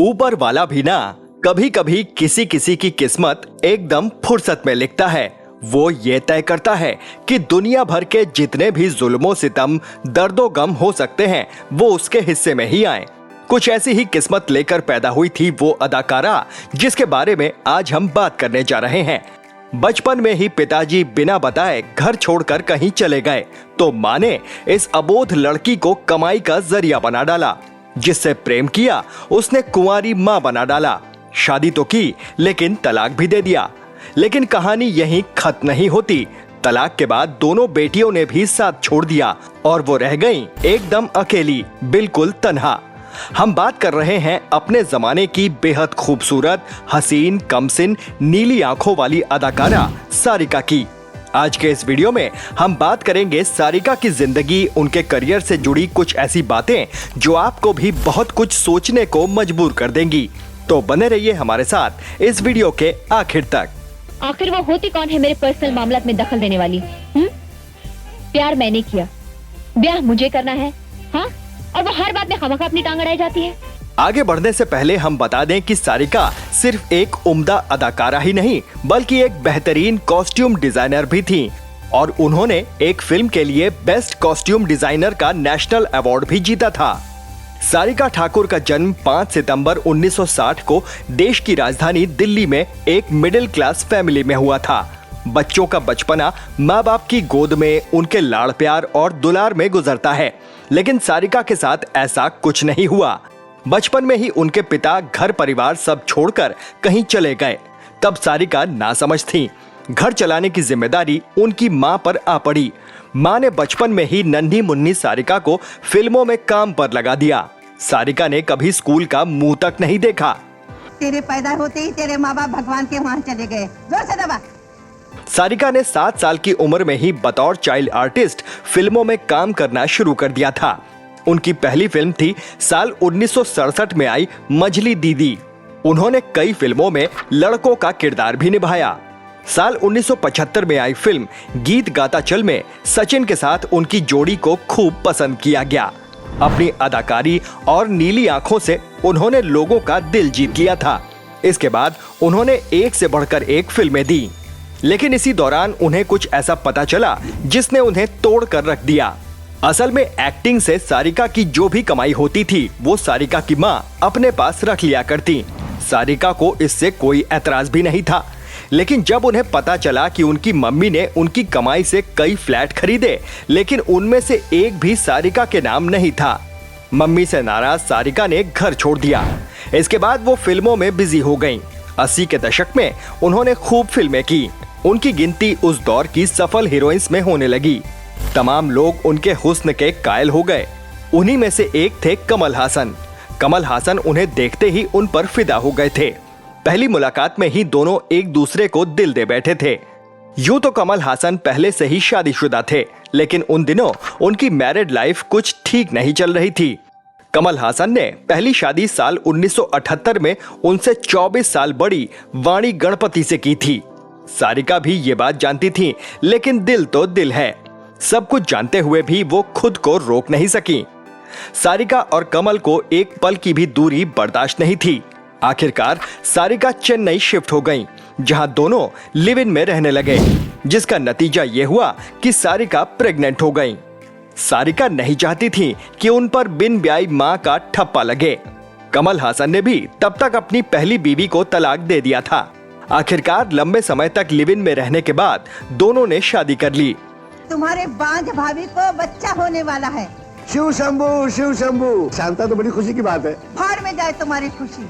ऊपर वाला भी ना कभी कभी किसी किसी की किस्मत एकदम फुर्सत में लिखता है। वो ये तय करता है कि दुनिया भर के जितने भी जुल्मों सितम दर्दो गम हो सकते हैं वो उसके हिस्से में ही आए। कुछ ऐसी ही किस्मत लेकर पैदा हुई थी वो अदाकारा जिसके बारे में आज हम बात करने जा रहे हैं। बचपन में ही पिताजी बिना बताए घर छोड़कर कहीं चले गए तो माँ ने इस अबोध लड़की को कमाई का जरिया बना डाला। जिससे प्रेम किया उसने कुंवारी माँ बना डाला। शादी तो की लेकिन तलाक भी दे दिया। लेकिन कहानी यहीं खत्म नहीं होती। तलाक के बाद दोनों बेटियों ने भी साथ छोड़ दिया और वो रह गईं एकदम अकेली, बिल्कुल तन्हा। हम बात कर रहे हैं अपने जमाने की बेहद खूबसूरत, हसीन, कमसिन, नीली आंखों वाली अदाकारा सारिका की। आज के इस वीडियो में हम बात करेंगे सारिका की जिंदगी, उनके करियर से जुड़ी कुछ ऐसी बातें जो आपको भी बहुत कुछ सोचने को मजबूर कर देंगी। तो बने रहिए हमारे साथ इस वीडियो के आखिर तक। आखिर वो होती कौन है मेरे पर्सनल मामलात में दखल देने वाली? प्यार मैंने किया, ब्याह मुझे करना है, हाँ? और वो हर बात में खामखा अपनी टांग अड़ाई जाती है। आगे बढ़ने से पहले हम बता दें कि सारिका सिर्फ एक उम्दा अदाकारा ही नहीं बल्कि एक बेहतरीन कॉस्ट्यूम डिजाइनर भी थी और उन्होंने एक फिल्म के लिए बेस्ट कॉस्ट्यूम डिजाइनर का नेशनल अवार्ड भी जीता था। सारिका ठाकुर का जन्म 5 सितंबर 1960 को देश की राजधानी दिल्ली में एक मिडिल क्लास फैमिली में हुआ था। बच्चों का बचपना माँ बाप की गोद में उनके लाड़ प्यार और दुलार में गुजरता है, लेकिन सारिका के साथ ऐसा कुछ नहीं हुआ। बचपन में ही उनके पिता घर परिवार सब छोड़कर कहीं चले गए। तब सारिका नासमझ थी। घर चलाने की जिम्मेदारी उनकी माँ पर आ पड़ी। माँ ने बचपन में ही नन्ही मुन्नी सारिका को फिल्मों में काम पर लगा दिया। सारिका ने कभी स्कूल का मुंह तक नहीं देखा। तेरे पैदा होते ही तेरे माँ बाप भगवान के वहाँ चले गए। जोर से दबा। सारिका ने 7 साल की उम्र में ही बतौर चाइल्ड आर्टिस्ट फिल्मों में काम करना शुरू कर दिया था। उनकी पहली फिल्म थी साल 1967 में आई मझली दीदी। उन्होंने कई फिल्मों में लड़कों का किरदार भी निभाया। साल 1975 में आई फिल्म गीत गाता चल में सचिन के साथ उनकी जोड़ी को खूब पसंद किया गया। अपनी अदाकारी और नीली आंखों से उन्होंने लोगों का दिल जीत लिया था। इसके बाद उन्होंने एक से बढ़कर एक फिल्में दी, लेकिन इसी दौरान उन्हें कुछ ऐसा पता चला जिसने उन्हें तोड़ कर रख दिया। असल में एक्टिंग से सारिका की जो भी कमाई होती थी वो सारिका की माँ अपने पास रख लिया करती। सारिका को इससे कोई एतराज भी नहीं था, लेकिन जब उन्हें पता चला कि उनकी मम्मी ने उनकी कमाई से कई फ्लैट खरीदे लेकिन उनमें से एक भी सारिका के नाम नहीं था, मम्मी से नाराज सारिका ने घर छोड़ दिया। इसके बाद वो फिल्मों में बिजी हो गईं। 80 के दशक में उन्होंने खूब फिल्में की। उनकी गिनती उस दौर की सफल हीरोइंस में होने लगी। तमाम लोग उनके हुस्न के कायल हो गए। उन्हीं में से एक थे कमल हासन। कमल हासन उन्हें देखते ही उन पर फिदा हो गए थे। पहली मुलाकात में ही दोनों एक दूसरे को दिल दे बैठे थे। यूं तो कमल हासन पहले से ही शादीशुदा थे, लेकिन उन दिनों उनकी मैरिड लाइफ कुछ ठीक नहीं चल रही थी। कमल हासन ने पहली शादी साल 1978 में उनसे 24 साल बड़ी वाणी गणपति से की थी। सारिका भी ये बात जानती थी, लेकिन दिल तो दिल है। सब कुछ जानते हुए भी वो खुद को रोक नहीं सकी। सारिका और कमल को एक पल की भी दूरी बर्दाश्त नहीं थी। आखिरकार सारिका चेन्नई शिफ्ट हो गईं, जहां दोनों लिव इन में रहने लगे, जिसका नतीजा ये हुआ कि सारिका प्रेग्नेंट हो गईं। सारिका नहीं चाहती थी कि उन पर बिन ब्याही मां का ठप्पा लगे। कमल हासन ने भी तब तक अपनी पहली बीवी को तलाक दे दिया था। आखिरकार लंबे समय तक लिव इन में रहने के बाद दोनों ने शादी कर ली। तुम्हारे बांझ भाभी को बच्चा होने वाला है। शिव शंभू, शिव शंभू। शांता तो बड़ी खुशी की बात है। फाड़ में जाए तुम्हारी खुशी।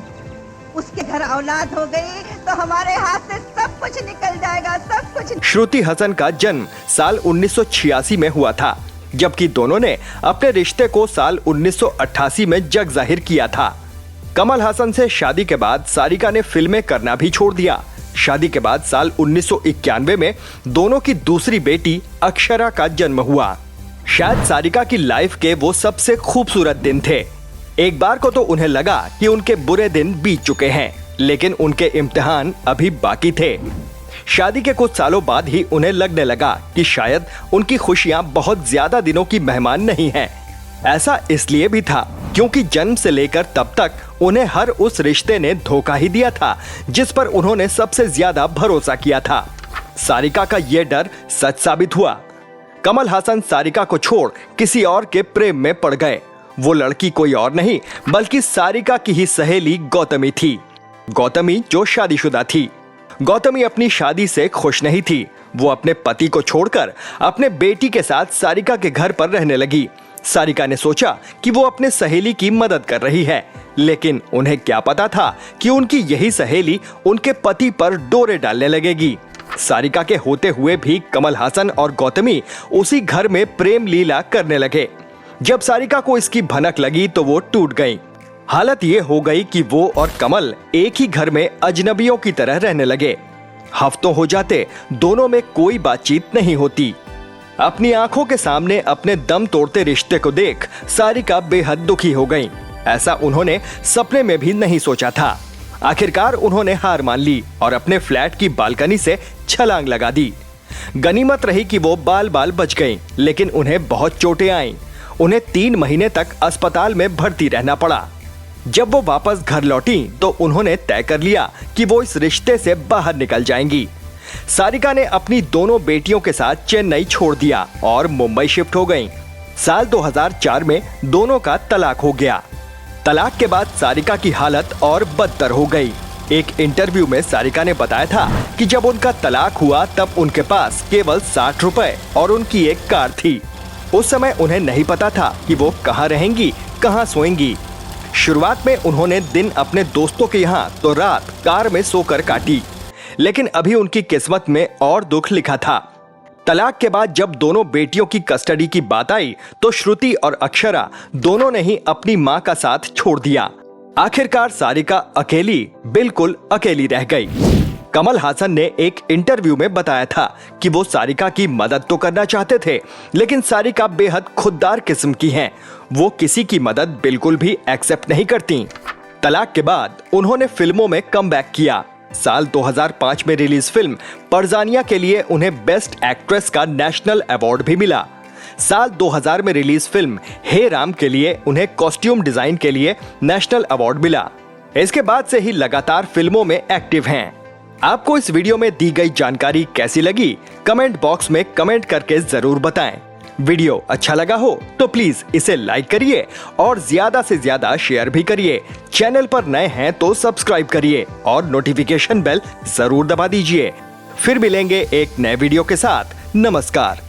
उसके घर औलाद हो गई तो हमारे हाथ से सब कुछ निकल जाएगा, सब कुछ। श्रुति हसन का जन्म साल 1986 में हुआ था, जबकि दोनों ने अपने रिश्ते को साल 1988 में जग जाहिर किया था। कमल हासन से शादी के बाद सारिका ने फिल्में करना भी छोड़ दिया। शादी के बाद साल 1991 में दोनों की दूसरी बेटी अक्षरा का जन्म हुआ। शायद सारिका की लाइफ के वो सबसे खूबसूरत दिन थे। एक बार को तो उन्हें लगा कि उनके बुरे दिन बीत चुके हैं, लेकिन उनके इम्तिहान अभी बाकी थे। शादी के कुछ सालों बाद ही उन्हें लगने लगा कि शायद उनकी खुशियां बहुत ज्यादा दिनों की मेहमान नहीं हैं। ऐसा इसलिए भी था क्योंकि जन्म से लेकर तब तक उन्हें हर उस रिश्ते ने धोखा ही दिया था जिस पर उन्होंने सबसे ज्यादा भरोसा किया था। सारिका का यह डर सच साबित हुआ। कमल हासन सारिका को छोड़ किसी और के प्रेम में पड़ गए। वो लड़की कोई और नहीं बल्कि सारिका की ही सहेली गौतमी थी। गौतमी जो शादीशुदा थी। गौतमी अपनी शादी से खुश नहीं थी। वो अपने पति को छोड़कर अपने बेटी के साथ सारिका के घर पर रहने लगी। सारिका ने सोचा कि वो अपने सहेली की मदद कर रही है, लेकिन उन्हें क्या पता था कि उनकी यही सहेली उनके पति पर डोरे डालने लगेगी। सारिका के होते हुए भी कमल हासन और गौतमी उसी घर में प्रेम लीला करने लगे। जब सारिका को इसकी भनक लगी तो वो टूट गई। हालत ये हो गई कि वो और कमल एक ही घर में अजनबियों की तरह रहने लगे। हफ्तों हो जाते, दोनों में कोई बातचीत नहीं होती। अपनी आंखों के सामने अपने दम तोड़ते रिश्ते को देख सारिका बेहद दुखी हो गई। ऐसा उन्होंने सपने में भी नहीं सोचा था। आखिरकार उन्होंने हार मान ली और अपने फ्लैट की बालकनी से छलांग लगा दी। गनीमत रही कि वो बाल बाल बच गईं, लेकिन उन्हें बहुत चोटें आईं। उन्हें 3 महीने तक अस्पताल में भर्ती रहना पड़ा। जब वो वापस घर लौटी तो उन्होंने तय कर लिया कि वो इस रिश्ते से बाहर निकल जाएंगी। सारिका ने अपनी दोनों बेटियों के साथ चेन्नई छोड़ दिया और मुंबई शिफ्ट हो गईं। साल 2004 में दोनों का तलाक हो गया। तलाक के बाद सारिका की हालत और बदतर हो गई। एक इंटरव्यू में सारिका ने बताया था कि जब उनका तलाक हुआ तब उनके पास केवल 60 रुपए और उनकी एक कार थी। उस समय उन्हें नहीं पता था कि वो कहाँ रहेंगी, कहाँ सोएंगी। शुरुआत में उन्होंने दिन अपने दोस्तों के यहाँ तो रात कार में सोकर काटी, लेकिन अभी उनकी किस्मत में और दुख लिखा था। तलाक के बाद जब दोनों बेटियों की कस्टडी की बात आई तो श्रुति और अक्षरा दोनों ने ही अपनी मां का साथ छोड़ दिया। आखिरकार सारिका अकेली, बिल्कुल अकेली रह गई। कमल हासन ने एक इंटरव्यू में बताया था कि वो सारिका की मदद तो करना चाहते थे, लेकिन सारिका बेहद खुददार किस्म की हैं। वो किसी की मदद बिल्कुल भी एक्सेप्ट नहीं करती। तलाक के बाद उन्होंने फिल्मों में कमबैक किया। साल 2005 में रिलीज फिल्म परजानिया के लिए उन्हें बेस्ट एक्ट्रेस का नेशनल अवार्ड भी मिला। साल 2000 में रिलीज फिल्म हे राम के लिए उन्हें कॉस्ट्यूम डिजाइन के लिए नेशनल अवार्ड मिला। इसके बाद से ही लगातार फिल्मों में एक्टिव हैं। आपको इस वीडियो में दी गई जानकारी कैसी लगी? कमेंट बॉक्स में कमेंट करके जरूर बताएं। वीडियो अच्छा लगा हो तो प्लीज इसे लाइक करिए और ज्यादा से ज्यादा शेयर भी करिए। चैनल पर नए हैं तो सब्सक्राइब करिए और नोटिफिकेशन बेल जरूर दबा दीजिए। फिर मिलेंगे एक नए वीडियो के साथ। नमस्कार।